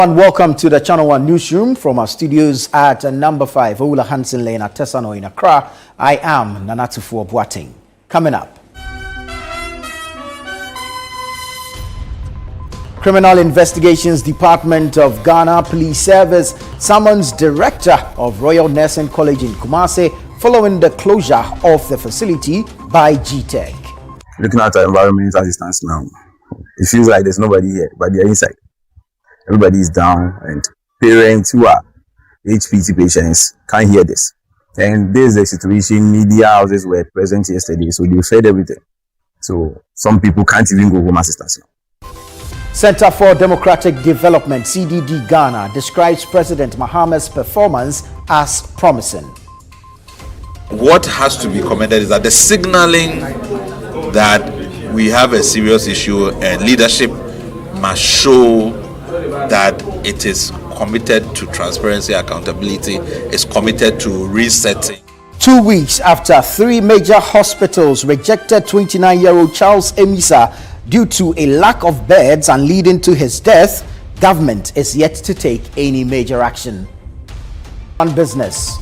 And welcome to the Channel One Newsroom from our studios at number 5, Ola Hansen Lane at Tesano in Accra. I am Nanatufu Boateng. Coming up, Criminal Investigations Department of Ghana Police Service summons Director of Royal Nursing College in Kumasi following the closure of the facility by Agro-tech. Looking at our environment as it stands now, it feels like there's nobody here, but they're inside. Everybody is down, and parents who are HPT patients can't hear this. And this is the situation. Media houses were present yesterday, so they fed everything. So some people can't even go home assistance now. Center for Democratic Development, CDD Ghana, describes President Mahama's performance as promising. What has to be commended is that the signaling that we have a serious issue and leadership must show that it is committed to transparency, accountability, is committed to resetting. 2 weeks after 3 major hospitals rejected 29-year-old Charles Emisa due to a lack of beds and leading to his death, government is yet to take any major action. On business.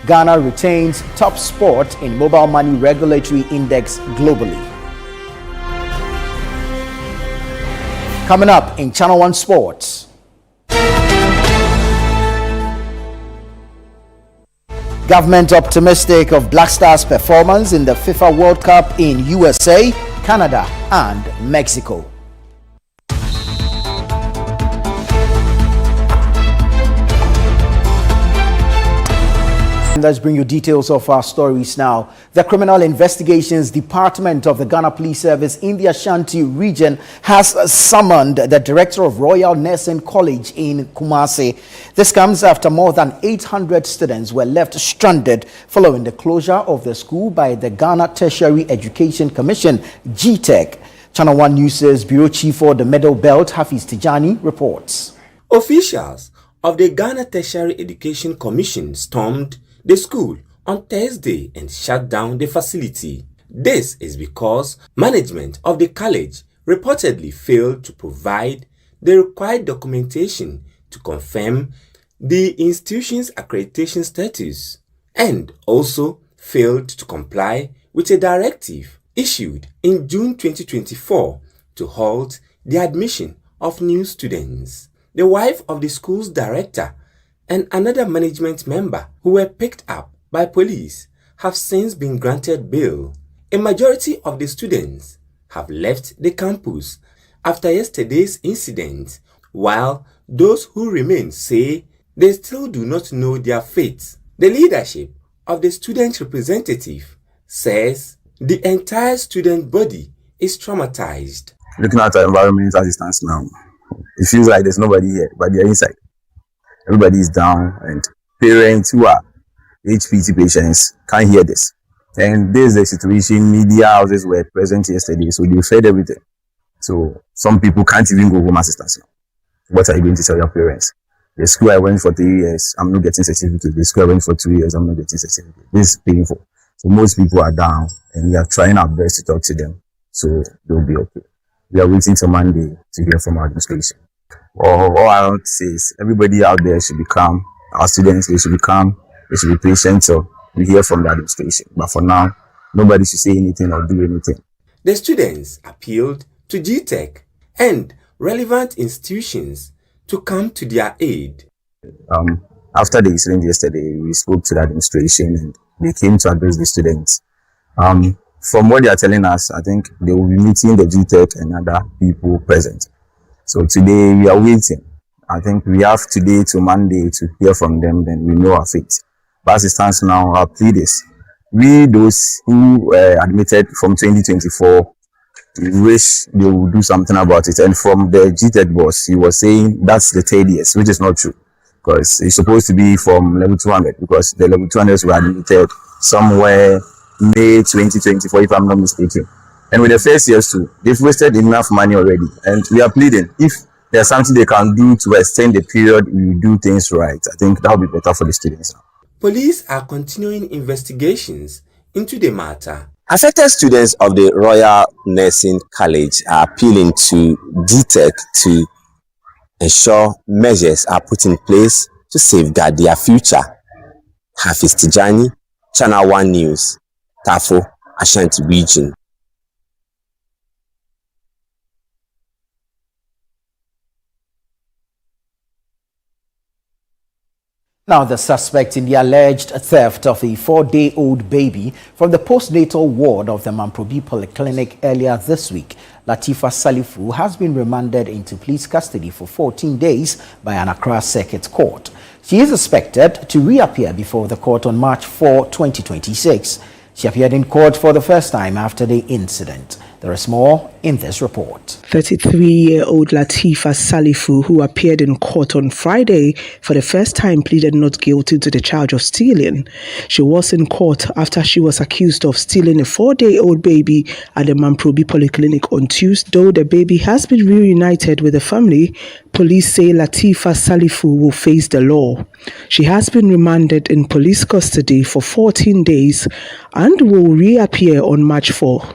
Ghana retains top spot in mobile money regulatory index globally. Coming up in Channel One Sports. Government optimistic of Black Stars' performance in the FIFA World Cup in USA, Canada and Mexico. Let's bring you details of our stories now. The Criminal Investigations Department of the Ghana Police Service in the Ashanti region has summoned the Director of Royal Nursing College in Kumasi. This comes after more than 800 students were left stranded following the closure of the school by the Ghana Tertiary Education Commission, Agro-tech. Channel One News' Bureau Chief for the Middle Belt, Hafiz Tijani, reports. Officials of the Ghana Tertiary Education Commission stormed the school on Thursday and shut down the facility. This is because management of the college reportedly failed to provide the required documentation to confirm the institution's accreditation status and also failed to comply with a directive issued in June 2024 to halt the admission of new students. The wife of the school's director and another management member who were picked up by police have since been granted bail. A majority of the students have left the campus after yesterday's incident, while those who remain say they still do not know their fate. The leadership of the student representative says the entire student body is traumatized. Looking at our environment as it stands now, it feels like there's nobody here, but they're inside. Everybody is down, and parents who are HPT patients can't hear this. And this is the situation. Media houses were present yesterday, so they fed everything. So some people can't even go home assistance now. What are you going to tell your parents? The school I went for 3 years, I'm not getting certificate. The school I went for 2 years, I'm not getting certificate. This is painful. So most people are down, and we are trying our best to talk to them, so they'll be okay. We are waiting till Monday to hear from our administration. All I want to say is everybody out there should be calm. Our students, they should be calm. They should be patient till we hear from the administration. But for now, nobody should say anything or do anything. The students appealed to Agro-tech and relevant institutions to come to their aid. After the incident yesterday, we spoke to the administration and they came to address the students. From what they are telling us, I think they will be meeting the Agro-tech and other people present. So today we are waiting. I think we have today to Monday to hear from them, then we know our fate. But as it stands now, our plea is, we those who admitted from 2024, we wish they would do something about it. And from the Agro-tech boss, he was saying that's the 3rd years, which is not true. Because it's supposed to be from level 200, because the level 200s were admitted somewhere May 2024, if I'm not mistaken. And with the first years too, they've wasted enough money already. And we are pleading, if there's something they can do to extend the period, we will do things right. I think that will be better for the students now. Police are continuing investigations into the matter. Affected students of the Royal Nursing College are appealing to Agro-tech to ensure measures are put in place to safeguard their future. Hafiz Tijani, Channel 1 News, Tafo, Ashanti Region. Now, the suspect in the alleged theft of a 4-day-old baby from the postnatal ward of the Mamprobi Polyclinic earlier this week, Latifa Salifu, has been remanded into police custody for 14 days by an Accra Circuit Court. She is expected to reappear before the court on March 4, 2026. She appeared in court for the first time after the incident. There is more in this report. 33-year-old Latifa Salifu, who appeared in court on Friday for the first time, pleaded not guilty to the charge of stealing. She was in court after she was accused of stealing a 4-day-old baby at the Mamprobi Polyclinic on Tuesday. Though the baby has been reunited with the family, police say Latifa Salifu will face the law. She has been remanded in police custody for 14 days and will reappear on March 4.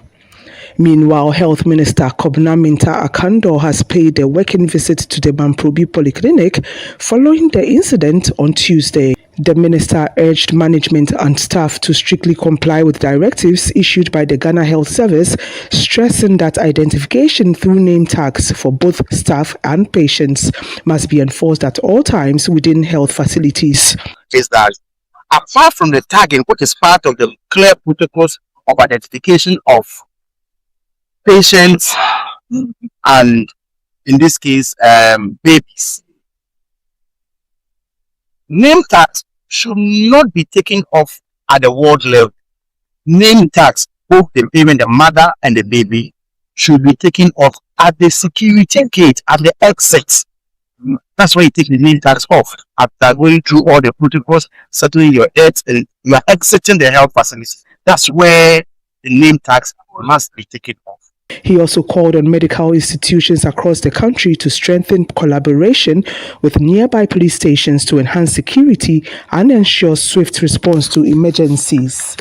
Meanwhile, Health Minister Kobna Minta Akando has paid a working visit to the Mamprobi Polyclinic following the incident on Tuesday. The minister urged management and staff to strictly comply with directives issued by the Ghana Health Service, stressing that identification through name tags for both staff and patients must be enforced at all times within health facilities. Is that apart from the tagging, which is part of the clear protocols of identification of patients and in this case babies, name tags should not be taken off at the ward level. Name tags, both even the mother and the baby, should be taken off at the security gate at the exit. That's why you take the name tags off after going through all the protocols, settling your debts, and you are exiting the health facilities. That's where the name tags must be taken off. He also called on medical institutions across the country to strengthen collaboration with nearby police stations to enhance security and ensure swift response to emergencies.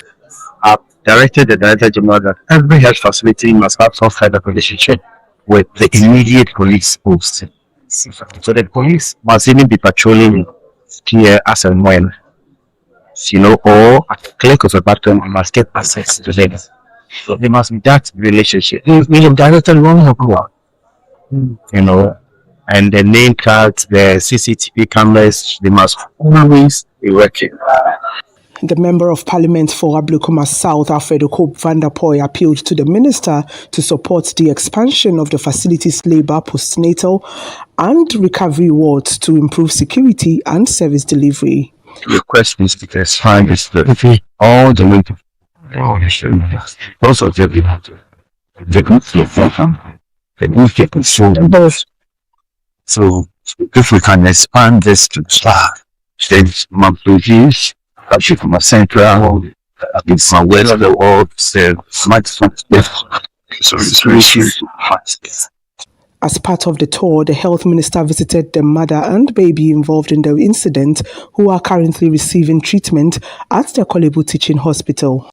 I've directed the Director General that every health facility must have some kind of relationship with the immediate police post. So the police must even be patrolling here as and when, or a click of a button must get access to them. So there must be that relationship. We have directed one of and the name cards, the CCTV cameras, they must always be working. The Member of Parliament for Ablekuma South, Alfredo Cope Vanderpoy, appealed to the Minister to support the expansion of the facility's labour, postnatal and recovery wards to improve security and service delivery. The request is to expand this all the way to also the so if we can expand this to states monthly actually from a central against my way of the world As part of the tour, the health minister visited the mother and baby involved in the incident, who are currently receiving treatment at the Kolebu Teaching Hospital.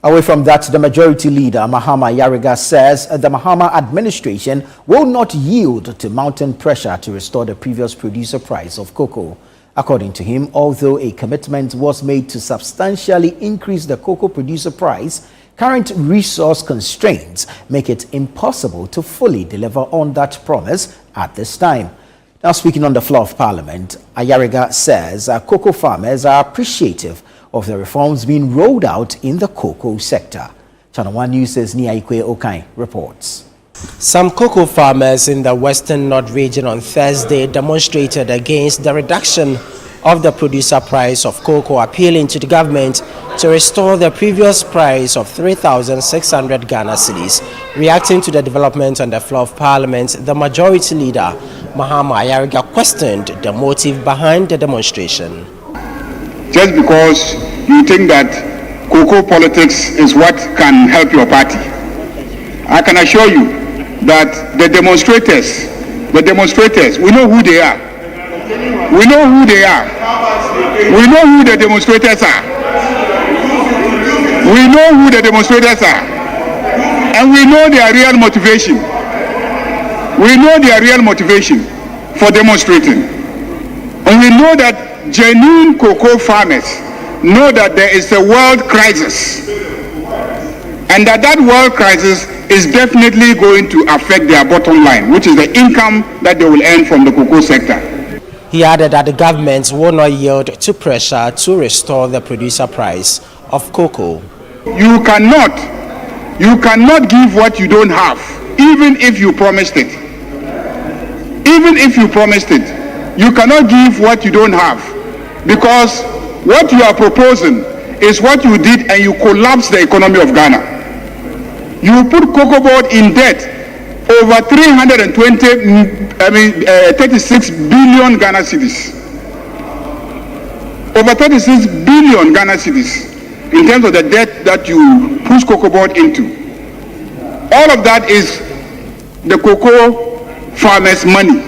Away from that, the majority leader, Mahama Yariga, says the Mahama administration will not yield to mounting pressure to restore the previous producer price of cocoa. According to him, although a commitment was made to substantially increase the cocoa producer price, current resource constraints make it impossible to fully deliver on that promise at this time. Now, speaking on the floor of Parliament, Ayariga says cocoa farmers are appreciative of the reforms being rolled out in the cocoa sector. Channel 1 News' Niaikwe Okai reports. Some cocoa farmers in the Western North region on Thursday demonstrated against the reduction of the producer price of cocoa, appealing to the government to restore the previous price of 3,600 Ghana cedis. Reacting to the development on the floor of Parliament, the majority leader, Mahama Ayariga, questioned the motive behind the demonstration. Just because you think that cocoa politics is what can help your party, I can assure you that the demonstrators The demonstrators, we know who they are. We know who they are. We know who the demonstrators are. We know who the demonstrators are. And we know their real motivation. We know their real motivation for demonstrating. And we know that genuine cocoa farmers know that there is a world crisis. And that world crisis is definitely going to affect their bottom line, which is the income that they will earn from the cocoa sector. He added that the government will not yield to pressure to restore the producer price of cocoa. You cannot give what you don't have, even if you promised it. Even if you promised it, you cannot give what you don't have, because what you are proposing is what you did, and you collapsed the economy of Ghana. You put cocoa board in debt over 36 billion Ghana cedis. Over 36 billion Ghana cedis in terms of the debt that you push cocoa board into. All of that is the cocoa farmers' money.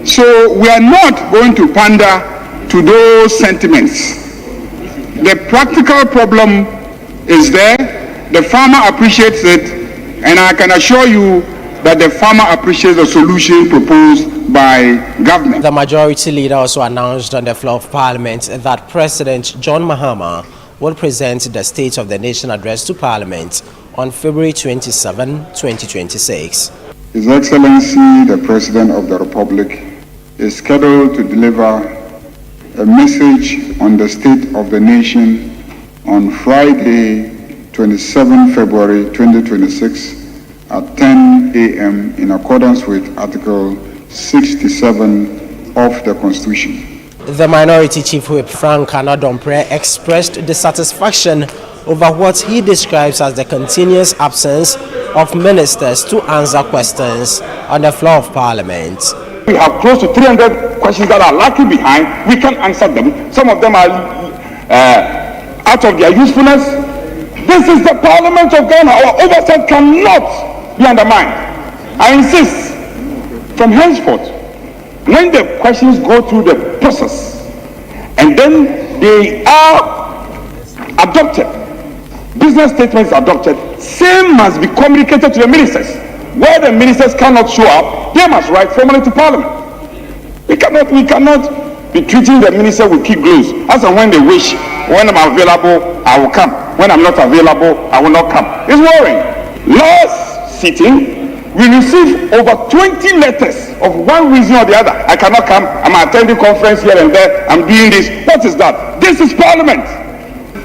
So we are not going to pander to those sentiments. The practical problem is there. The farmer appreciates it, and I can assure you that the farmer appreciates the solution proposed by government. The majority leader also announced on the floor of Parliament that President John Mahama will present the State of the Nation address to Parliament on February 27, 2026. His Excellency, the President of the Republic, is scheduled to deliver a message on the State of the Nation on Friday, 27 February 2026 at 10 a.m. in accordance with Article 67 of the Constitution. The Minority Chief Whip Frank Anadompre expressed dissatisfaction over what he describes as the continuous absence of ministers to answer questions on the floor of Parliament. We have close to 300 questions that are lacking behind. We can't answer them. Some of them are out of their usefulness. This is the Parliament of Ghana. Our oversight cannot be undermined. I insist, from henceforth, when the questions go through the process and then they are adopted, business statements adopted, same must be communicated to the ministers. Where the ministers cannot show up, they must write formally to Parliament. We cannot be treating the minister with kid gloves. As and when they wish, when I'm available, I will come. When I'm not available, I will not come. It's worrying. Last sitting, we received over 20 letters of one reason or the other. I cannot come. I'm attending conference here and there. I'm doing this. What is that? This is Parliament.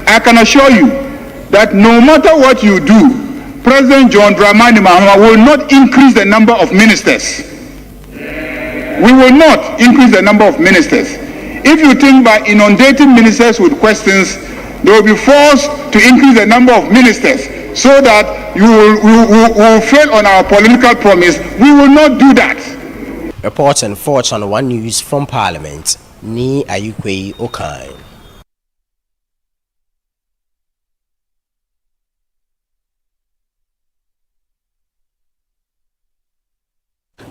I can assure you that no matter what you do, President John Dramani Mahama will not increase the number of ministers. We will not increase the number of ministers. If you think by inundating ministers with questions, they will be forced to increase the number of ministers so that we will fail on our political promise. We will not do that. Reporting for Channel 1 News from Parliament, Ni Ayukwe Okai.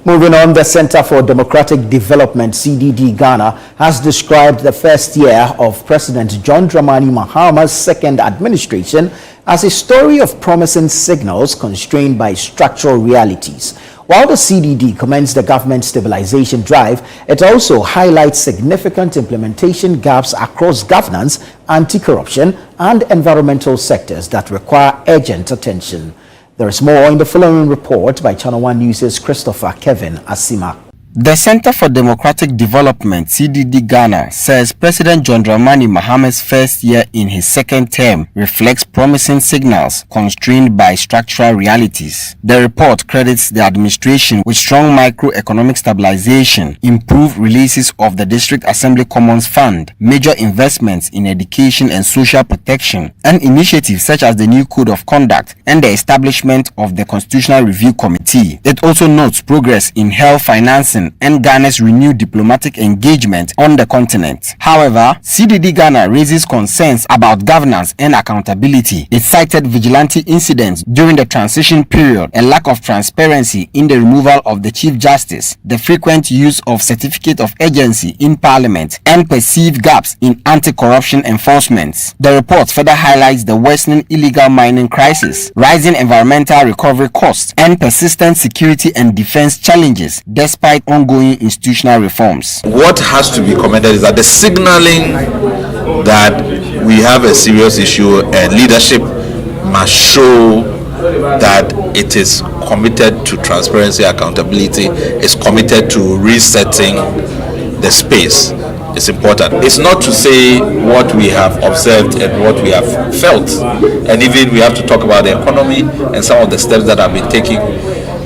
Moving on, the Center for Democratic Development, CDD Ghana, has described the first year of President John Dramani Mahama's second administration as a story of promising signals constrained by structural realities. While the CDD commends the government's stabilization drive, it also highlights significant implementation gaps across governance, anti-corruption, and environmental sectors that require urgent attention. There is more in the following report by Channel 1 News' Christopher Kevin Asima. The Center for Democratic Development, CDD Ghana, says President John Dramani Mahama's first year in his second term reflects promising signals constrained by structural realities. The report credits the administration with strong microeconomic stabilization, improved releases of the District Assembly Commons Fund, major investments in education and social protection, and initiatives such as the new Code of Conduct and the establishment of the Constitutional Review Committee. It also notes progress in health financing Britain and Ghana's renewed diplomatic engagement on the continent. However, CDD Ghana raises concerns about governance and accountability. It cited vigilante incidents during the transition period, a lack of transparency in the removal of the Chief Justice, the frequent use of certificate of agency in Parliament, and perceived gaps in anti-corruption enforcement. The report further highlights the worsening illegal mining crisis, rising environmental recovery costs, and persistent security and defense challenges despite ongoing institutional reforms. What has to be commended is that the signaling that we have a serious issue and leadership must show that it is committed to transparency, accountability, is committed to resetting the space. It's important. It's not to say what we have observed and what we have felt, and even we have to talk about the economy and some of the steps that have been taken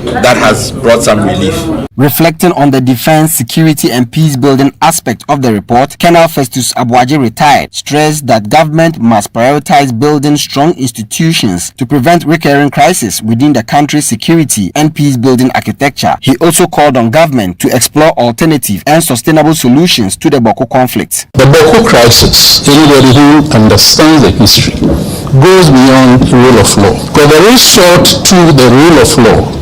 that has brought some relief. Reflecting on the defense, security and peace-building aspect of the report, Colonel Festus Abuaji, retired, stressed that government must prioritize building strong institutions to prevent recurring crises within the country's security and peace-building architecture. He also called on government to explore alternative and sustainable solutions to the Boko conflict. The Boko crisis, anybody who understands the history, goes beyond the rule of law. Because there is short to the rule of law,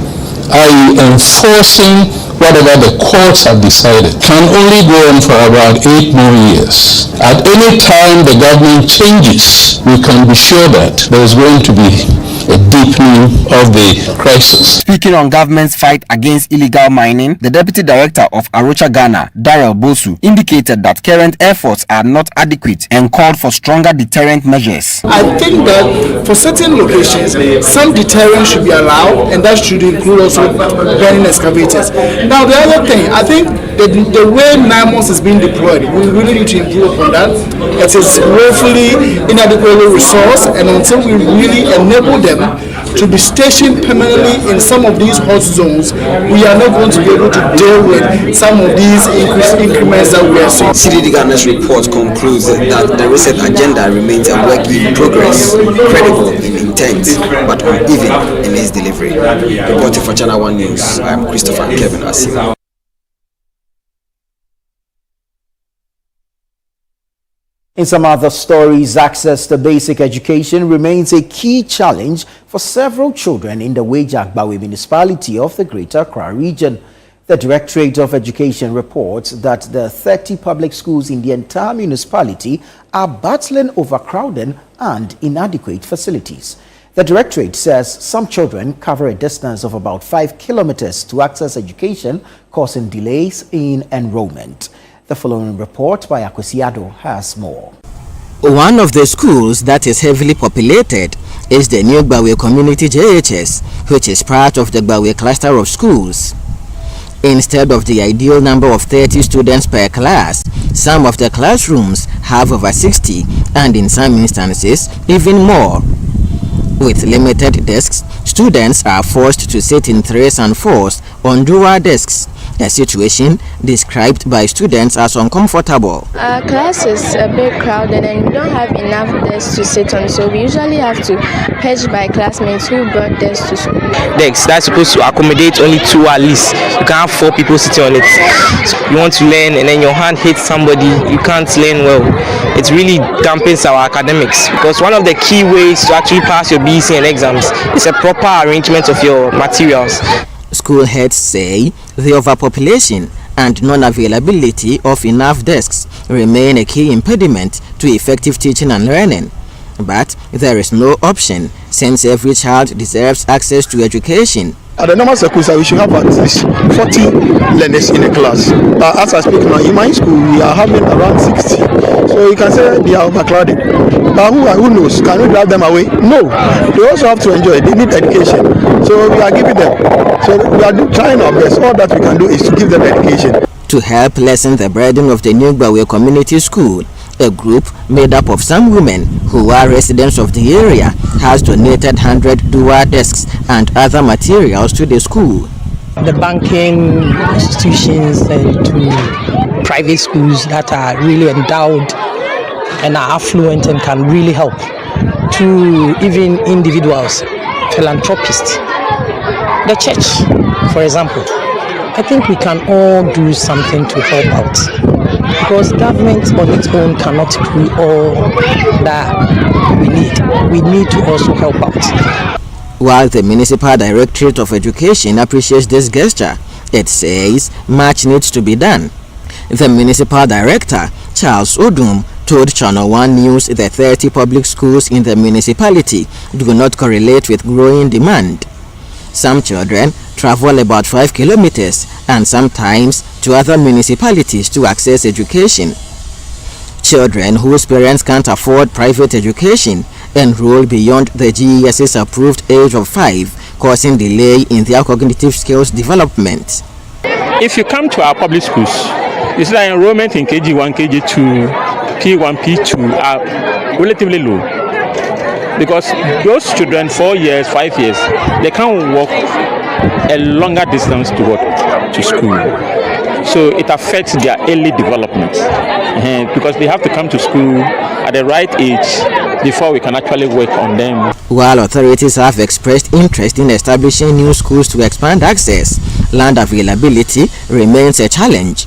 i.e. enforcing whatever the courts have decided, can only go on for about 8 more years. At any time the government changes, we can be sure that there is going to be a deepening of the crisis. Speaking on government's fight against illegal mining, the Deputy Director of Arocha Ghana, Darrell Bosu, indicated that current efforts are not adequate and called for stronger deterrent measures. I think that for certain locations, some deterrent should be allowed, and that should include also burning excavators. Now, the other thing, I think the way NIMOS is being deployed, we really need to improve on that. It is woefully inadequately resourced, and until we really enable them to be stationed permanently in some of these hot zones, we are not going to be able to deal with some of these increments that we are seeing. CDD Ghana's report concludes that the reset agenda remains a work in progress, credible in intent, but uneven in its delivery. Reporting for Channel 1 News, I am Christopher Kevin Asi. In some other stories, access to basic education remains a key challenge for several children in the Weja-Agbawe municipality of the Greater Accra region. The Directorate of Education reports that the 30 public schools in the entire municipality are battling overcrowding and inadequate facilities. The Directorate says some children cover a distance of about 5 kilometers to access education, causing delays in enrollment. The following report by Akwesiado has more. One of the schools that is heavily populated is the New Agbawe Community JHS, which is part of the Agbawe cluster of schools. Instead of the ideal number of 30 students per class, some of the classrooms have over 60 and in some instances even more. With limited desks, students are forced to sit in 3s and 4s on dual desks, a situation described by students as uncomfortable. Our class is a bit crowded and we don't have enough desks to sit on, so we usually have to page by classmates who brought desks to school. Desks that's supposed to accommodate only 2 at least. You can't have 4 people sitting on it. So you want to learn and then your hand hits somebody, you can't learn well. It really dampens our academics, because one of the key ways to actually pass your BEC and exams is a proper arrangement of your materials. School heads say the overpopulation and non-availability of enough desks remain a key impediment to effective teaching and learning. But there is no option, since every child deserves access to education. At the normal schools, we should have at least 40 learners in a class. As I speak now, in my school, we are having around 60. So you can say they are overcrowded. But who knows? Can we drive them away? No. They also have to enjoy. They need education. So we are giving them. So we are trying our best. All that we can do is to give them education. To help lessen the burden of the New Agbawe Community School, a group made up of some women who are residents of the area has donated 100 dual desks and other materials to the school. The banking institutions and to private schools that are really endowed and are affluent and can really help, to even individuals, philanthropists. The church, for example, I think we can all do something to help out, because government on its own cannot do all that we need. We need to also help out. While the Municipal Directorate of Education appreciates this gesture, it says much needs to be done. The Municipal Director, Charles Odum, told Channel One News the 30 public schools in the municipality do not correlate with growing demand. Some children travel about 5 kilometers and sometimes to other municipalities to access education. Children whose parents can't afford private education enroll beyond the GES's approved age of 5, causing delay in their cognitive skills development. If you come to our public schools, you see that enrollment in KG1, KG2, P1, P2 are relatively low. Because those children, 4 years, 5 years, they can't walk a longer distance to school. So it affects their early development. Because they have to come to school at the right age before we can actually work on them. While authorities have expressed interest in establishing new schools to expand access, land availability remains a challenge.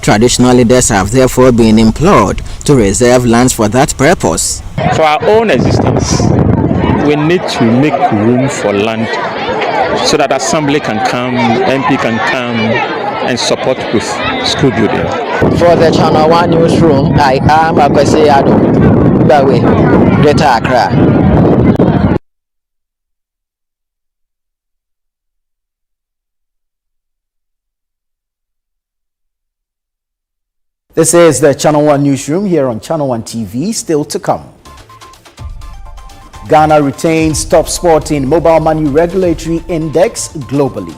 Traditional leaders have therefore been implored to reserve lands for that purpose. For our own existence, we need to make room for land so that assembly can come, MP can come and support with school building. For the Channel One Newsroom, I am Akwesi Ado, Bawe, Greater Accra. This is the Channel One Newsroom here on Channel One TV. Still to come. Ghana retains top spot in mobile money regulatory index globally.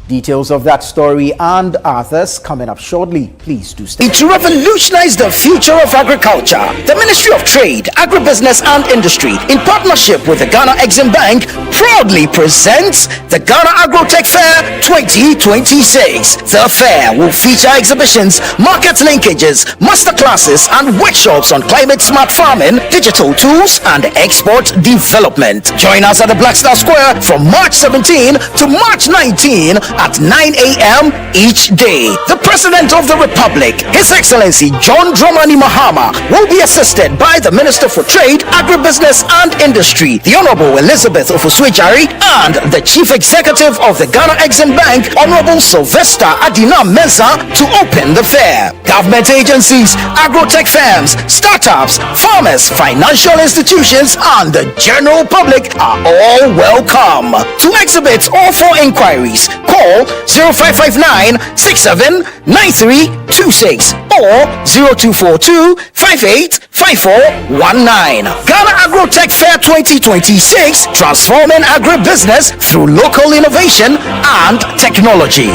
Details of that story and others coming up shortly. Please do stay. To revolutionize the future of agriculture, the Ministry of Trade, Agribusiness and Industry, in partnership with the Ghana Exim Bank, proudly presents the Ghana Agro-tech Fair 2026. The fair will feature exhibitions, market linkages, masterclasses and workshops on climate-smart farming, digital tools and export development. Join us at the Black Star Square from March 17 to March 19 at 9 a.m. each day. The President of the Republic, His Excellency John Dramani Mahama, will be assisted by the Minister for Trade, Agribusiness and Industry, the Honorable Elizabeth Ofuswejari, and the Chief Executive of the Ghana Exim Bank, Honorable Sylvester Adina Mensah, to open the fair. Government agencies, agro-tech firms, startups, farmers, financial institutions, and the general public are all welcome. To exhibit or for inquiries, call 0559 679326 or 0242 585419. Ghana Agro-tech Fair 2026, transforming agribusiness through local innovation and technology.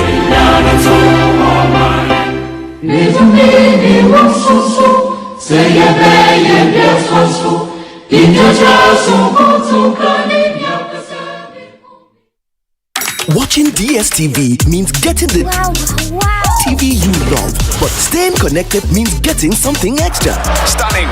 Watching DSTV means getting the TV you love, but staying connected means getting something extra. Stunning!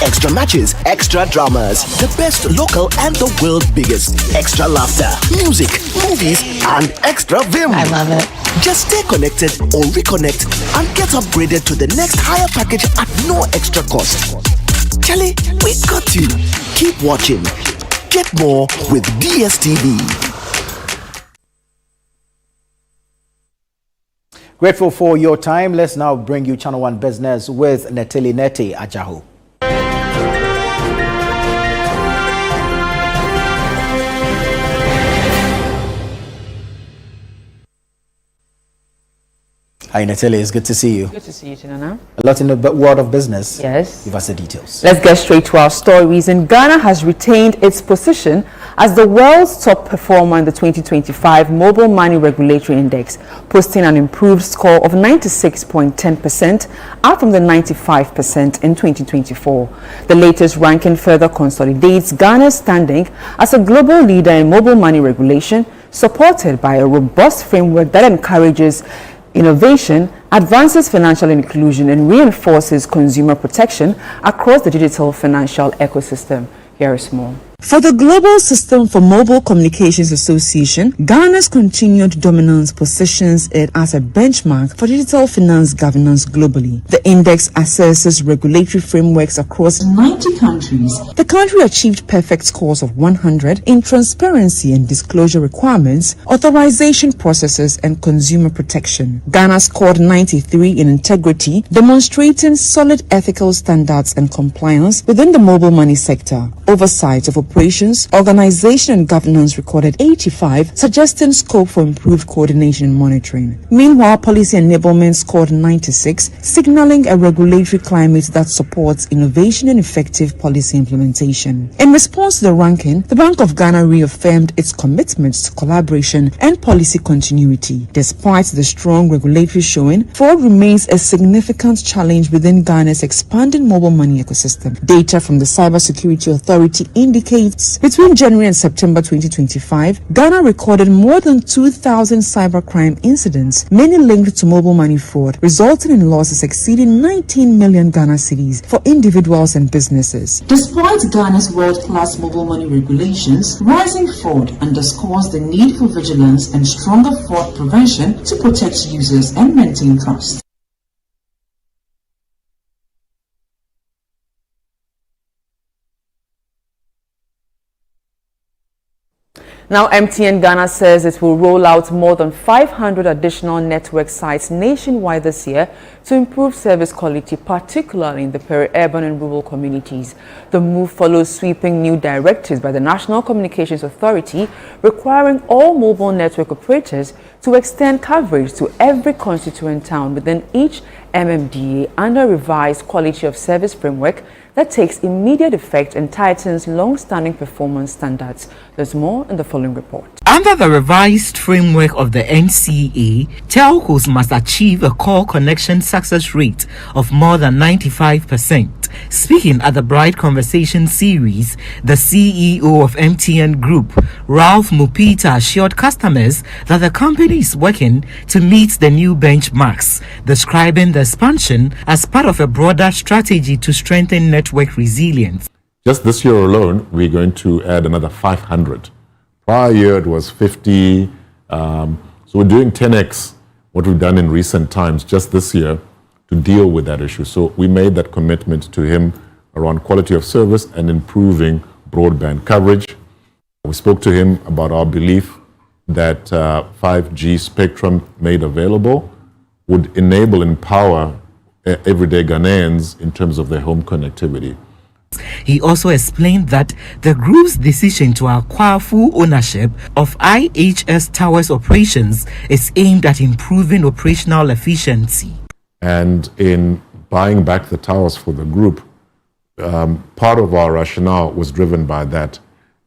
Extra matches, extra dramas, the best local and the world's biggest. Extra laughter, music, movies, and extra vim. I love it. Just stay connected or reconnect and get upgraded to the next higher package at no extra cost. Charlie, we got you. Keep watching. Get more with DSTV. Grateful for your time. Let's now bring you Channel One Business with Neteli Nete Ajahu. Hi Neteli, it's good to see you. Good to see you, Chinana. A lot in the world of business. Yes. Give us the details. Let's get straight to our stories. And Ghana has retained its position as the world's top performer in the 2025 Mobile Money Regulatory Index, posting an improved score of 96.10%, up from the 95% in 2024. The latest ranking further consolidates Ghana's standing as a global leader in mobile money regulation, supported by a robust framework that encourages innovation, advances financial inclusion, and reinforces consumer protection across the digital financial ecosystem. Here is more. For the Global System for Mobile Communications Association, Ghana's continued dominance positions it as a benchmark for digital finance governance globally. The index assesses regulatory frameworks across 90 countries. The country achieved perfect scores of 100 in transparency and disclosure requirements, authorization processes, and consumer protection. Ghana scored 93 in integrity, demonstrating solid ethical standards and compliance within the mobile money sector. Oversight of operations, organization, and governance recorded 85, suggesting scope for improved coordination and monitoring. Meanwhile, policy enablement scored 96, signaling a regulatory climate that supports innovation and effective policy implementation. In response to the ranking, the Bank of Ghana reaffirmed its commitments to collaboration and policy continuity. Despite the strong regulatory showing, fraud remains a significant challenge within Ghana's expanding mobile money ecosystem. Data from the Cybersecurity Authority indicates between January and September 2025, Ghana recorded more than 2,000 cybercrime incidents, many linked to mobile money fraud, resulting in losses exceeding 19 million Ghana cedis for individuals and businesses. Despite Ghana's world-class mobile money regulations, rising fraud underscores the need for vigilance and stronger fraud prevention to protect users and maintain trust. Now, MTN Ghana says it will roll out more than 500 additional network sites nationwide this year to improve service quality, particularly in the peri-urban and rural communities. The move follows sweeping new directives by the National Communications Authority requiring all mobile network operators to extend coverage to every constituent town within each MMDA under a revised quality of service framework that takes immediate effect and tightens long-standing performance standards. There's more in the following report. Under the revised framework of the NCA, telcos must achieve a call connection success rate of more than 95%. Speaking at the Bright Conversation series, the CEO of MTN Group, Ralph Mupita, assured customers that the company is working to meet the new benchmarks, describing the expansion as part of a broader strategy to strengthen network resilience. Just this year alone, we're going to add another 500. Prior year it was 50, so we're doing 10x what we've done in recent times just this year to deal with that issue. So we made that commitment to him around quality of service and improving broadband coverage. We spoke to him about our belief that 5G spectrum made available would enable and empower everyday Ghanaians in terms of their home connectivity. He also explained that the group's decision to acquire full ownership of IHS Towers operations is aimed at improving operational efficiency. And in buying back the towers for the group, part of our rationale was driven by that.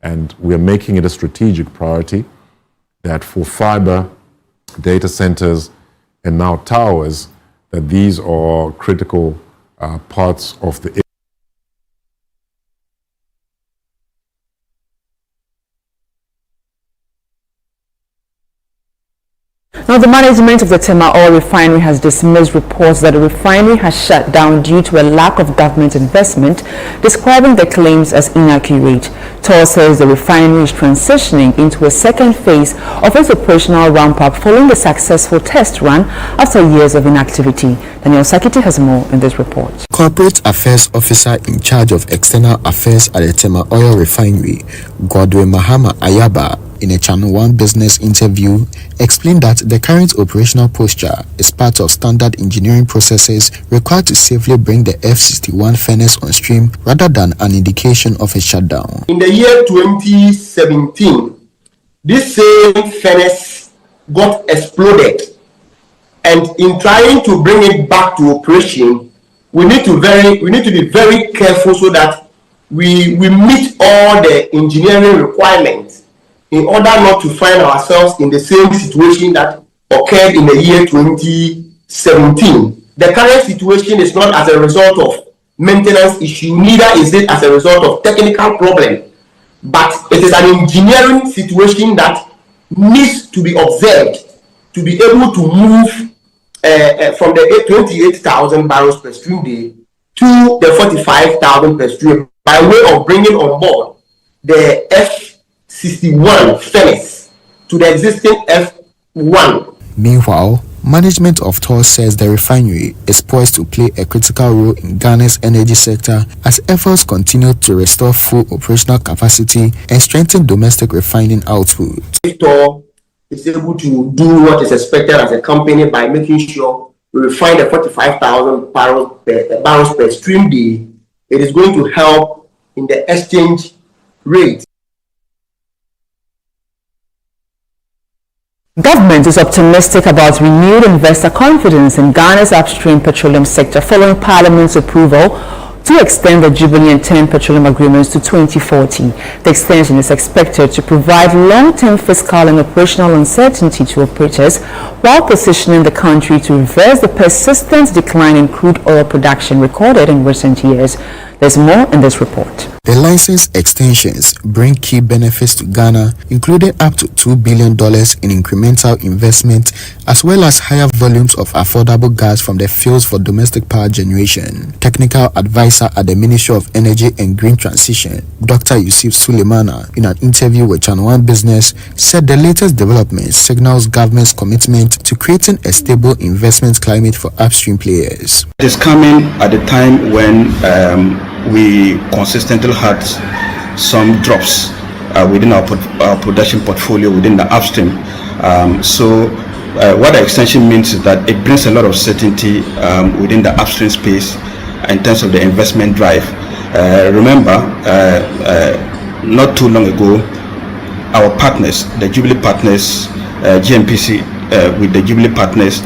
And we're making it a strategic priority that for fiber, data centers, and now towers, that these are critical parts of the Now, the management of the Tema Oil Refinery has dismissed reports that the refinery has shut down due to a lack of government investment, describing the claims as inaccurate. TOR says the refinery is transitioning into a second phase of its operational ramp-up following the successful test run after years of inactivity. Daniel Sakiti has more in this report. Corporate Affairs Officer in charge of External Affairs at the Tema Oil Refinery, Godwin Mahama Ayaba, in a Channel 1 business interview, explained that the current operational posture is part of standard engineering processes required to safely bring the F61 furnace on stream rather than an indication of a shutdown. In the year 2017, this same furnace got exploded, and in trying to bring it back to operation, we need to be very careful so that we meet all the engineering requirements in order not to find ourselves in the same situation that occurred in the year 2017. The current situation is not as a result of maintenance issue, neither is it as a result of technical problem, but it is an engineering situation that needs to be observed to be able to move from the 28,000 barrels per stream day to the 45,000 per stream by way of bringing on board the F61 furnace to the existing F1. Meanwhile, management of TOR says the refinery is poised to play a critical role in Ghana's energy sector as efforts continue to restore full operational capacity and strengthen domestic refining output. TOR is able to do what is expected as a company by making sure we refine the 45,000 barrels per stream day. It is going to help in the exchange rate. Government is optimistic about renewed investor confidence in Ghana's upstream petroleum sector following Parliament's approval to extend the Jubilee and 10 petroleum agreements to 2040. The extension is expected to provide long-term fiscal and operational uncertainty to operators while positioning the country to reverse the persistent decline in crude oil production recorded in recent years. There's more in this report. The license extensions bring key benefits to Ghana, including up to $2 billion in incremental investment, as well as higher volumes of affordable gas from the fields for domestic power generation. Technical advisor at the Ministry of Energy and Green Transition, Dr. Yusuf Suleimana, in an interview with Channel 1 Business, said the latest development signals government's commitment to creating a stable investment climate for upstream players. It is coming at a time when we consistently had some drops within our production portfolio within the upstream. What the extension means is that it brings a lot of certainty within the upstream space in terms of the investment drive. Remember, not too long ago, our partners, the Jubilee partners, GMPC with the Jubilee partners,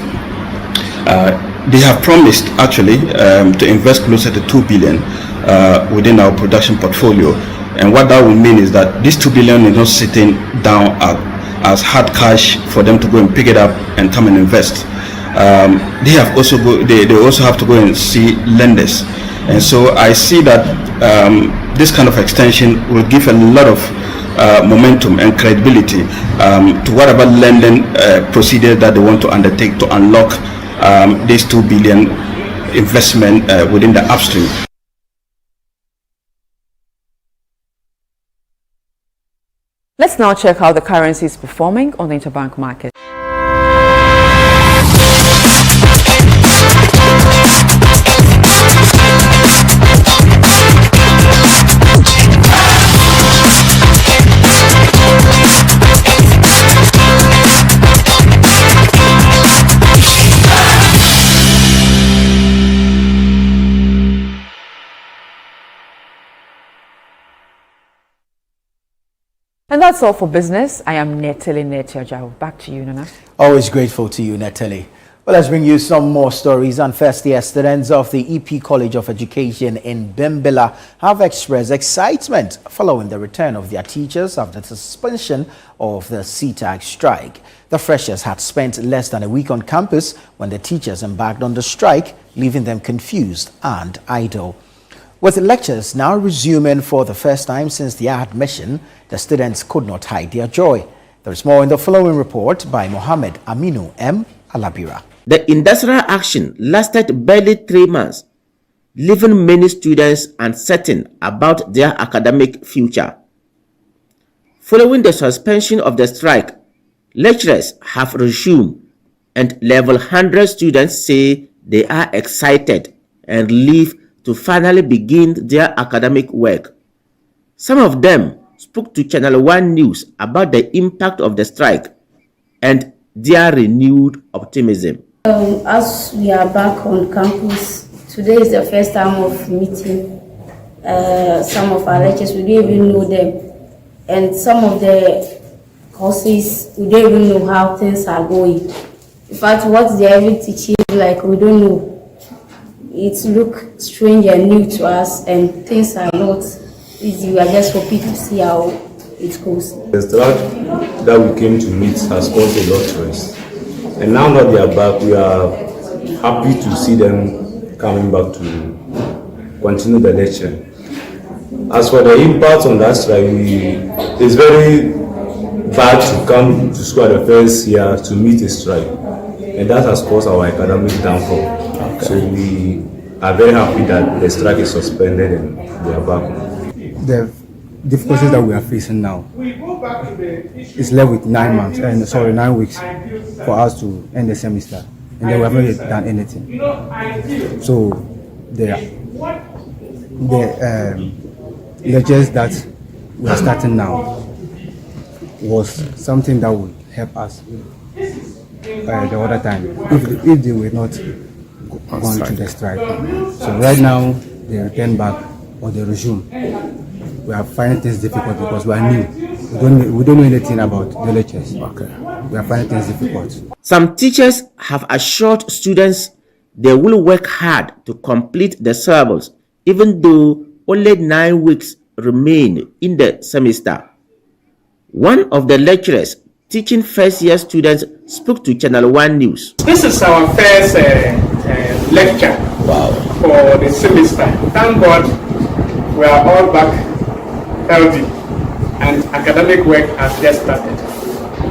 they have promised actually to invest closer to 2 billion within our production portfolio. And what that will mean is that this 2 billion is not sitting down as hard cash for them to go and pick it up and come and invest. They also have to go and see lenders. And so I see that this kind of extension will give a lot of momentum and credibility to whatever lending procedure that they want to undertake to unlock this 2 billion investment within the upstream. Let's now check how the currency is performing on the interbank market. And that's all for business. I am Neteli Netiajao. Back to you, Nana. Always grateful to you, Neteli. Well, let's bring you some more stories. And first, the students of the EP College of Education in Bimbilla have expressed excitement following the return of their teachers after the suspension of the CTAG strike. The freshers had spent less than a week on campus when the teachers embarked on the strike, leaving them confused and idle. With lectures now resuming for the first time since their admission, the students could not hide their joy. There is more in the following report by Mohammed Aminu M. Alabira. The industrial action lasted barely 3 months, leaving many students uncertain about their academic future. Following the suspension of the strike, lecturers have resumed, and level 100 students say they are excited and relieved to finally begin their academic work. Some of them spoke to Channel 1 News about the impact of the strike and their renewed optimism. As we are back on campus, today is the first time of meeting some of our lecturers. We don't even know them. And some of the courses, we don't even know how things are going. In fact, what they are even teaching, like, we don't know. It looks strange and new to us, and things are not easy. We are just hoping to see how it goes. The strike that we came to meet has caused a lot to us. And now that they are back, we are happy to see them coming back to continue the lecture. As for the impact on that strike, it's very bad to come to school at the first year to meet a strike. And that has caused our academic downfall. Okay. So we are very happy that the strike is suspended and we are back. The difficulties that we are facing now, it's left with 9 weeks for us to end the semester, and then we haven't yet done anything. So the lectures that we are starting now was something that would help us the other time if they were not going to the strike. So right now they return back or they resume. We are finding things difficult because we are new. We don't know anything about the lectures. Okay. We are finding things difficult. Some teachers have assured students they will work hard to complete the syllabus, even though only 9 weeks remain in the semester. One of the lecturers teaching first-year students spoke to Channel 1 News. This is our first lecture for the semester. Thank God we are all back healthy and academic work has just started.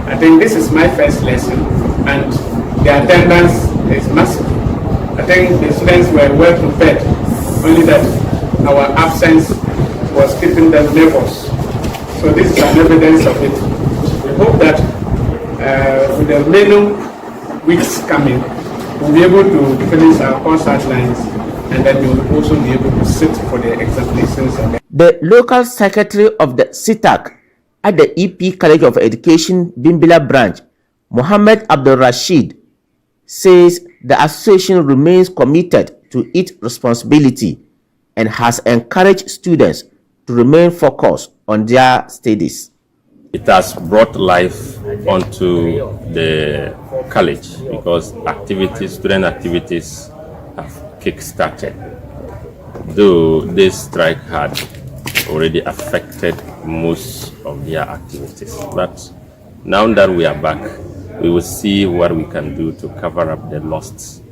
I think this is my first lesson and the attendance is massive. I think the students were well prepared, only that our absence was keeping them nervous. So this is an evidence of it. We hope that with the remaining weeks coming, we'll be able to finish our course outlines and then we'll also be able to sit for the examinations. The local secretary of the SITAC at the EP College of Education, Bimbila branch, Mohammed Abdul Rashid, says the association remains committed to its responsibility and has encouraged students to remain focused on their studies. It has brought life onto the college because student activities have kick-started. Though this strike had already affected most of their activities. But now that we are back, we will see what we can do to cover up the lost.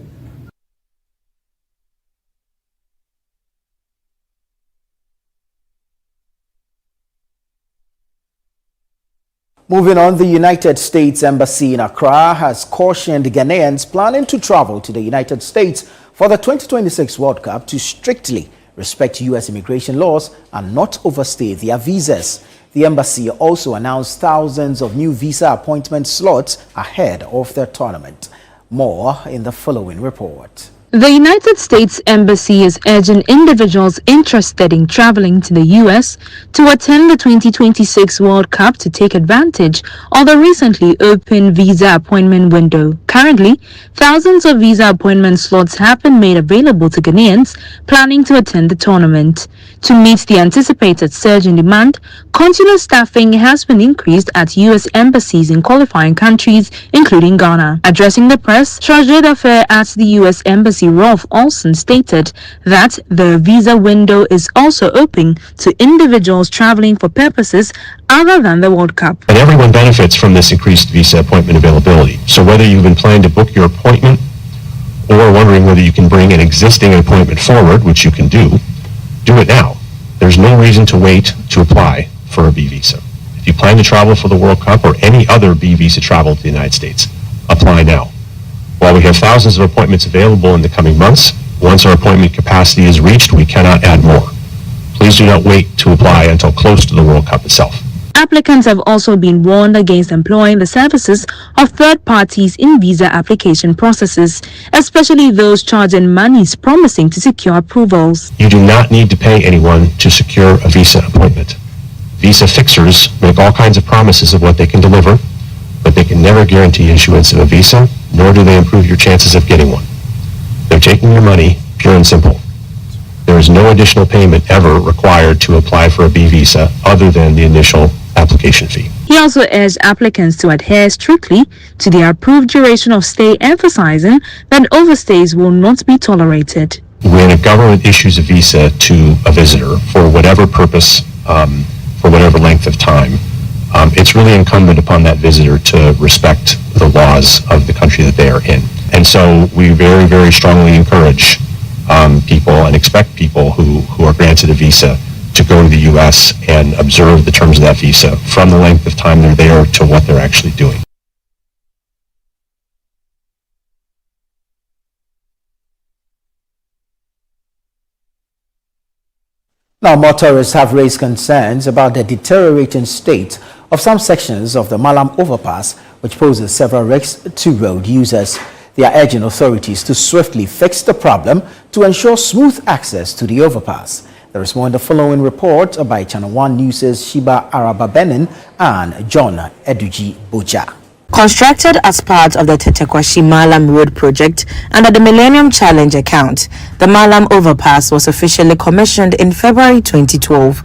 Moving on, the United States Embassy in Accra has cautioned Ghanaians planning to travel to the United States for the 2026 World Cup to strictly respect U.S. immigration laws and not overstay their visas. The embassy also announced thousands of new visa appointment slots ahead of the tournament. More in the following report. The United States Embassy is urging individuals interested in traveling to the U.S. to attend the 2026 World Cup to take advantage of the recently opened visa appointment window. Currently, thousands of visa appointment slots have been made available to Ghanaians planning to attend the tournament. To meet the anticipated surge in demand, consular staffing has been increased at U.S. embassies in qualifying countries, including Ghana. Addressing the press, Chargé d'Affaires at the U.S. Embassy Rolf Olson stated that the visa window is also open to individuals traveling for purposes other than the World Cup. And everyone benefits from this increased visa appointment availability. So whether you've been planning to book your appointment or wondering whether you can bring an existing appointment forward, which you can do it now. There's no reason to wait to apply for a B visa. If you plan to travel for the World Cup or any other B visa travel to the United States, apply now. While we have thousands of appointments available in the coming months, once our appointment capacity is reached, we cannot add more. Please do not wait to apply until close to the World Cup itself. Applicants have also been warned against employing the services of third parties in visa application processes, especially those charging monies promising to secure approvals. You do not need to pay anyone to secure a visa appointment. Visa fixers make all kinds of promises of what they can deliver, but they can never guarantee issuance of a visa, nor do they improve your chances of getting one. They're taking your money, pure and simple. There is no additional payment ever required to apply for a B visa other than the initial application fee. He also urged applicants to adhere strictly to the approved duration of stay, emphasizing that overstays will not be tolerated. When a government issues a visa to a visitor for whatever purpose, for whatever length of time, it's really incumbent upon that visitor to respect the laws of the country that they are in. And so we very, very strongly encourage people and expect people who are granted a visa to go to the U.S. and observe the terms of that visa from the length of time they're there to what they're actually doing. Now, motorists have raised concerns about the deteriorating state of some sections of the Malam overpass, which poses several risks to road users. They are urging authorities to swiftly fix the problem to ensure smooth access to the overpass. There is more in the following report by Channel 1 News' Shiba Arababenin and John Eduji Boja. Constructed as part of the Tetekwashi Malam Road project under the Millennium Challenge account, the Malam Overpass was officially commissioned in February 2012.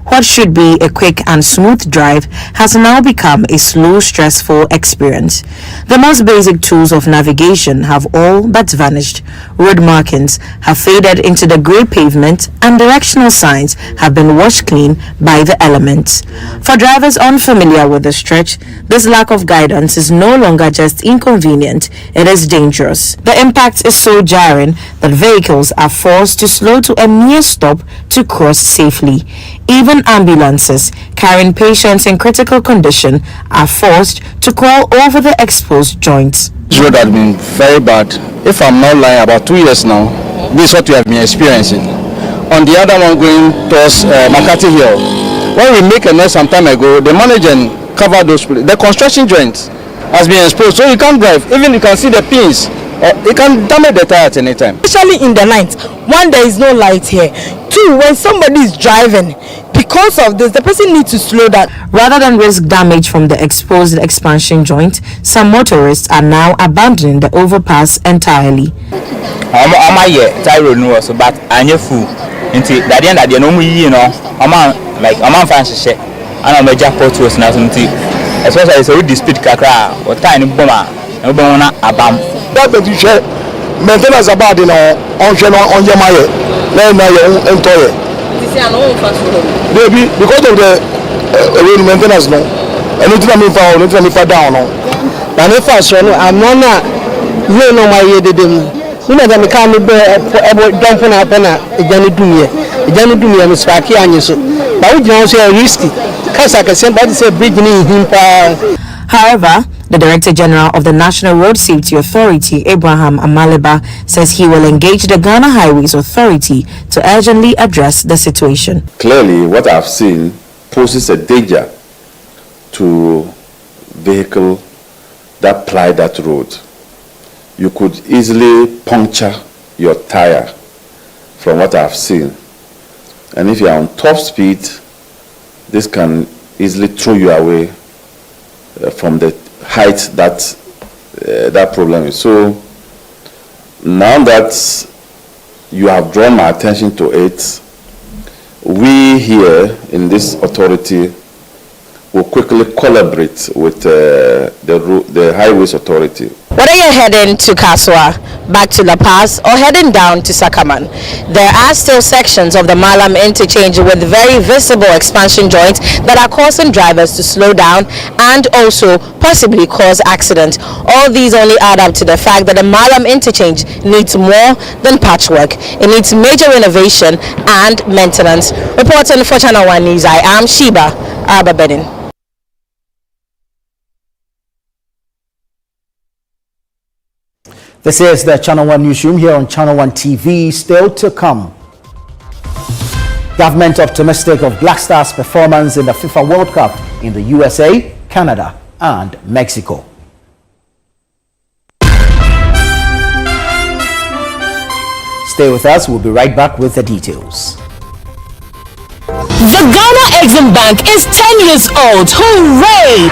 What should be a quick and smooth drive has now become a slow, stressful experience. The most basic tools of navigation have all but vanished. Road markings have faded into the grey pavement and directional signs have been washed clean by the elements. For drivers unfamiliar with the stretch, this lack of guidance is no longer just inconvenient, it is dangerous. The impact is so jarring that vehicles are forced to slow to a near stop to cross safely. Even ambulances carrying patients in critical condition are forced to crawl over the exposed joints. This road has been very bad. If I'm not lying, about 2 years now, this is what we have been experiencing. On the other one going towards Makati Hill, when we make a mess some time ago, the manager covered those places. The construction joint has been exposed, so you can't drive. Even you can see the pins. It can damage the tire at any time. Especially in the night, one, there is no light here. Two, when somebody is driving, because of this, the person needs to slow down. Rather than risk damage from the exposed expansion joint, some motorists are now abandoning the overpass entirely. But I knew fool. Until the end, I know me, you know, I'm fancy shit. And I'm a jackpot was not until, especially it's a really speed kakra or tiny bomber, no bomber, a bam. That you share maintenance about on your mile, then your employer. Maybe because of the maintenance, no, and it's not me for down. And if I saw I'm not, you know, my year, you know, the can't be dumping up on a Johnny Dunya, and Spaki and you so. But we don't say risky, because I can say, but it's a big him. However, the Director General of the National Road Safety Authority, Abraham Amaleba, says he will engage the Ghana Highways Authority to urgently address the situation. Clearly, what I've seen poses a danger to vehicles that ply that road. You could easily puncture your tire from what I've seen. And if you're on top speed, this can easily throw you away from the height that that problem is. So now that you have drawn my attention to it, we here in this authority will quickly collaborate with the Highways Authority. Whether you're heading to Kaswa, back to La Paz, or heading down to Sakaman, there are still sections of the Malam interchange with very visible expansion joints that are causing drivers to slow down and also possibly cause accidents. All these only add up to the fact that the Malam interchange needs more than patchwork. It needs major renovation and maintenance. Reporting for Channel 1 News, I am Shiba Arababenin. This is the Channel 1 Newsroom here on Channel 1 TV. Still to come. Government optimistic of Black Stars' performance in the FIFA World Cup in the USA, Canada and Mexico. Stay with us. We'll be right back with the details. The Ghana Exim Bank is 10 years old. Hooray!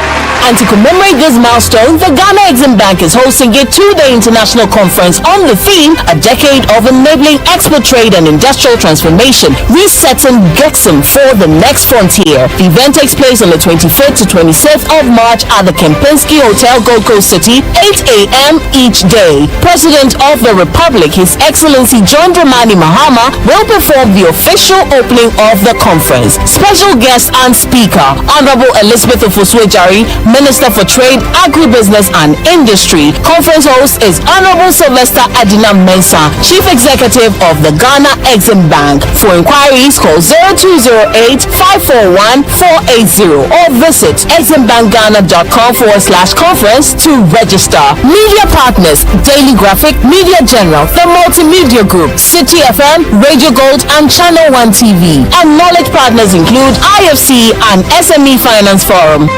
And to commemorate this milestone, the Ghana Exim Bank is hosting a two-day international conference on the theme, A Decade of Enabling Export Trade and Industrial Transformation, Resetting Gexim for the Next Frontier. The event takes place on the 25th to 26th of March at the Kempinski Hotel, Gold Coast City, 8 a.m. each day. President of the Republic, His Excellency John Dramani Mahama, will perform the official opening of the conference. conference. Special guest and speaker, Honorable Elizabeth Ofoswejari, Minister for Trade, Agribusiness and Industry. Conference host is Honorable Sylvester Adina Mensah, Chief Executive of the Ghana Exim Bank. For inquiries, call 0208-541-480 or visit eximbankghana.com/conference to register. Media partners, Daily Graphic, Media General, The Multimedia Group, City FM, Radio Gold and Channel 1 TV. And knowledge partners include IFC and SME Finance Forum.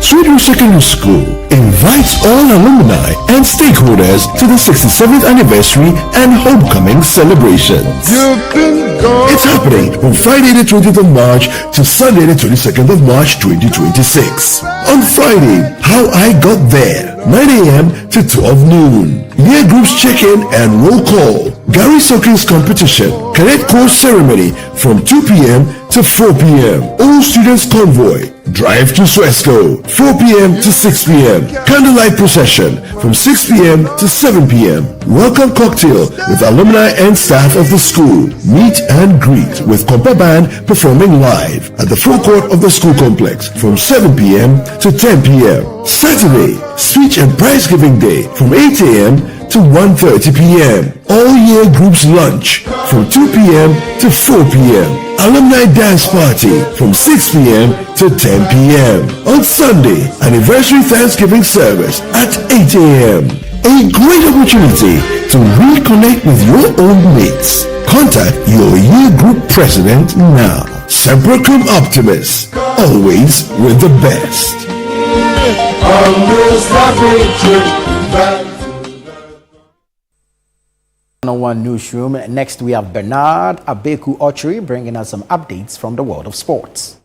Sweetroot Secondary School invites all alumni and stakeholders to the 67th anniversary and homecoming celebrations. It's happening from Friday the 20th of March to Sunday the 22nd of March 2026. On Friday, How I Got There, 9 a.m. to 12 noon. Year groups check-in and roll call. Gary Soaking's competition. Cadet course ceremony from 2 p.m. to 4 p.m. All students convoy. Drive to Swesco, 4 p.m. to 6 p.m. Candlelight procession from 6 p.m. to 7 p.m. Welcome cocktail with alumni and staff of the school. Meet and greet with Compa Band performing live at the forecourt of the school complex from 7 p.m. to 10 p.m. Saturday, speech and prize giving day from 8 a.m. to 1:30 p.m. All year groups lunch from 2 p.m. to 4 p.m. Alumni dance party from 6 p.m. to 10 p.m. On Sunday, anniversary Thanksgiving service at 8 a.m. A great opportunity to reconnect with your old mates. Contact your year group president now. Semper Cum Optimus, always with the best. One Newsroom. Next, we have Bernard Abeku Ochiri bringing us some updates from the world of sports.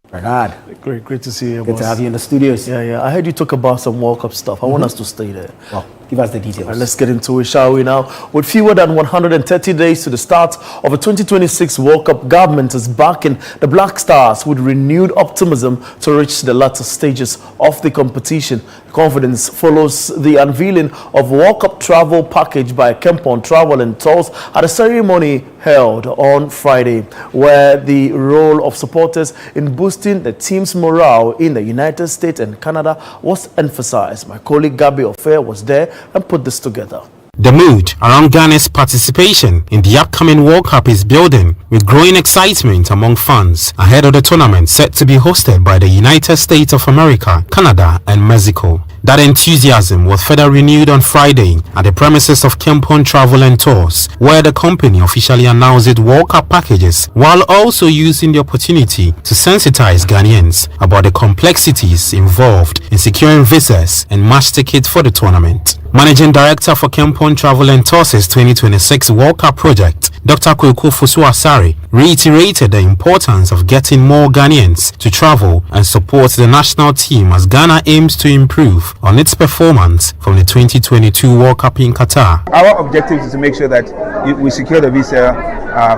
Bernard. Great to see you. Good to have you in the studios. Yeah. I heard you talk about some World Cup stuff. I want us to stay there. Well, give us the details. Right, let's get into it, shall we now? With fewer than 130 days to the start of the 2026 World Cup, government is backing the Black Stars with renewed optimism to reach the latter stages of the competition. Confidence follows the unveiling of World Cup travel package by Kempon Travel and Tours at a ceremony held on Friday, where the role of supporters in boosting the team's morale in the United States and Canada was emphasized. My colleague Gabi Ofer was there and put this together. The mood around Ghana's participation in the upcoming World Cup is building, with growing excitement among fans ahead of the tournament set to be hosted by the United States of America, Canada and Mexico. That enthusiasm was further renewed on Friday at the premises of Kempon Travel and Tours, where the company officially announced its World Cup packages, while also using the opportunity to sensitize Ghanaians about the complexities involved in securing visas and match tickets for the tournament. Managing Director for Kempon Travel and Tours' 2026 World Cup project, Dr. Kweku Fosu-Asare, reiterated the importance of getting more Ghanaians to travel and support the national team as Ghana aims to improve on its performance from the 2022 World Cup in Qatar. Our objective is to make sure that we secure the visa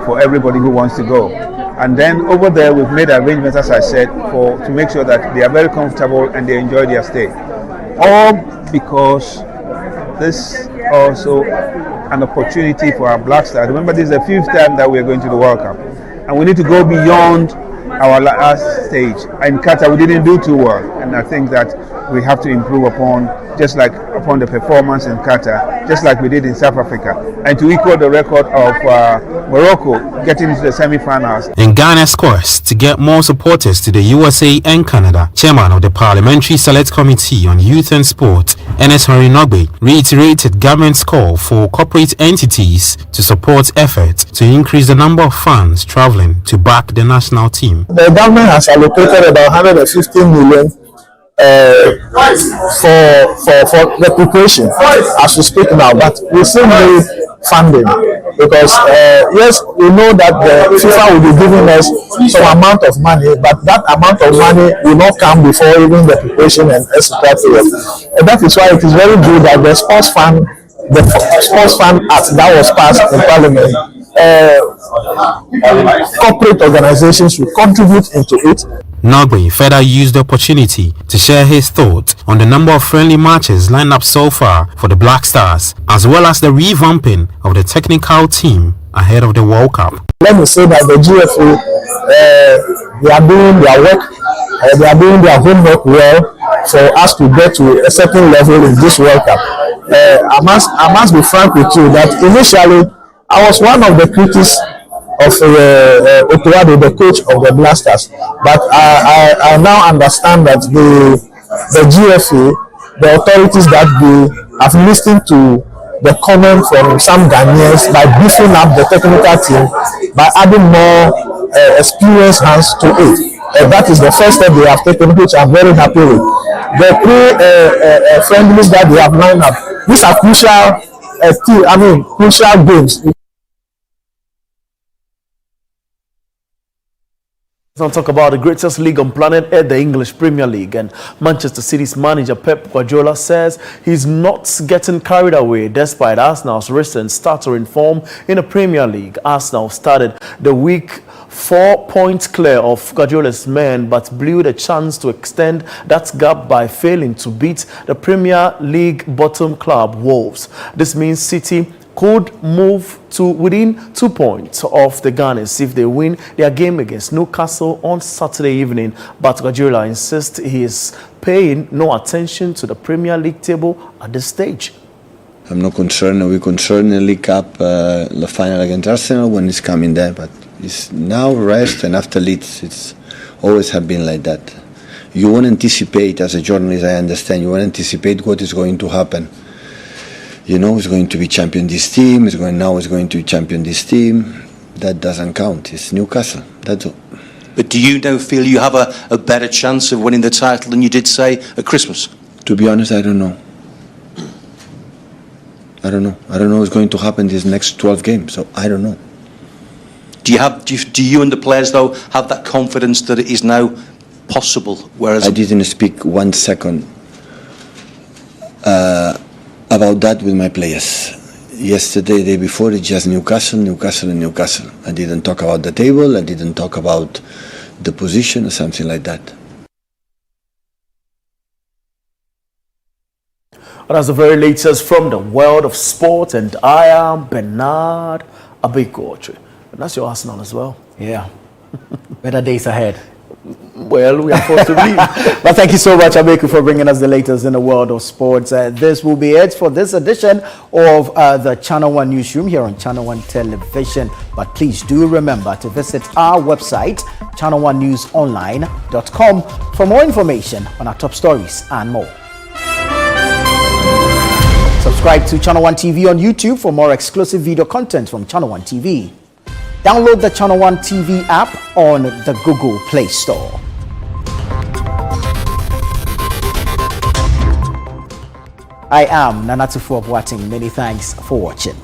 for everybody who wants to go. And then over there, we've made arrangements, as I said, to make sure that they are very comfortable and they enjoy their stay. All because this also an opportunity for our Black Stars. Remember, this is the 5th time that we are going to the World Cup, and we need to go beyond our last stage. In Qatar, we didn't do too well, and I think that we have to improve upon the performance in Qatar, just like we did in South Africa, and to equal the record of Morocco getting into the semi-finals. In Ghana's quest to get more supporters to the USA and Canada, Chairman of the Parliamentary Select Committee on Youth and Sport, Ernest Nogbe, reiterated government's call for corporate entities to support efforts to increase the number of fans traveling to back the national team. The government has allocated about 150 million for the preparation as we speak now, but we still need funding because yes, we know that the FIFA will be giving us some amount of money, but that amount of money will not come before even the preparation and etc. And that is why it is very good that the sports fund act that was passed in Parliament corporate organizations will contribute into it. Nogbe further used the opportunity to share his thoughts on the number of friendly matches lined up so far for the Black Stars, as well as the revamping of the technical team ahead of the World Cup. Let me say that the GFA, they are doing their work, they are doing their homework well for us to get to a certain level in this World Cup. I must be frank with you that initially I was one of the critics of Otuado, the coach of the Blasters, but I now understand that the GFA, the authorities that they have listened to the comment from some Ghanaians by beefing up the technical team, by adding more experienced hands to it. That is the first step they have taken, which I'm very happy with. The three friendlies that they have lined up, these are crucial games. Let's talk about the greatest league on planet Earth, the English Premier League. And Manchester City's manager Pep Guardiola says he's not getting carried away despite Arsenal's recent stuttering form in the Premier League. Arsenal started the week 4 points clear of Guardiola's men, but blew the chance to extend that gap by failing to beat the Premier League bottom club Wolves. This means City could move to within 2 points of the Gunners if they win their game against Newcastle on Saturday evening. But Guardiola insists he is paying no attention to the Premier League table at this stage. I'm not concerned. We're concerned in the League Cup, the final against Arsenal when it's coming there. But it's now rest, and after Leeds, it's always have been like that. You won't anticipate, as a journalist, I understand, you won't anticipate what is going to happen. You know, it's going to be champion this team, it's going to be champion this team. That doesn't count. It's Newcastle, that's all. But do you now feel you have a better chance of winning the title than you did, say, at Christmas? To be honest, I don't know. I don't know what's going to happen these next 12 games, so I don't know. Do you and the players, though, have that confidence that it is now possible? Whereas I didn't speak 1 second about that with my players. Yesterday, day before, it's just Newcastle. I didn't talk about the table, I didn't talk about the position or something like that. Well, that's the very latest from the world of sport, and I am Bernard Abekoche. And that's your Arsenal as well. Yeah. Better days ahead. Well, we are forced to believe. But thank you so much, Abeku, for bringing us the latest in the world of sports. This will be it for this edition of the Channel One Newsroom here on Channel One Television. But please do remember to visit our website, channel1newsonline.com, for more information on our top stories and more. Subscribe to Channel One TV on YouTube for more exclusive video content from Channel One TV. Download the Channel One TV app on the Google Play Store. I am Nanatufu Boating. Many thanks for watching.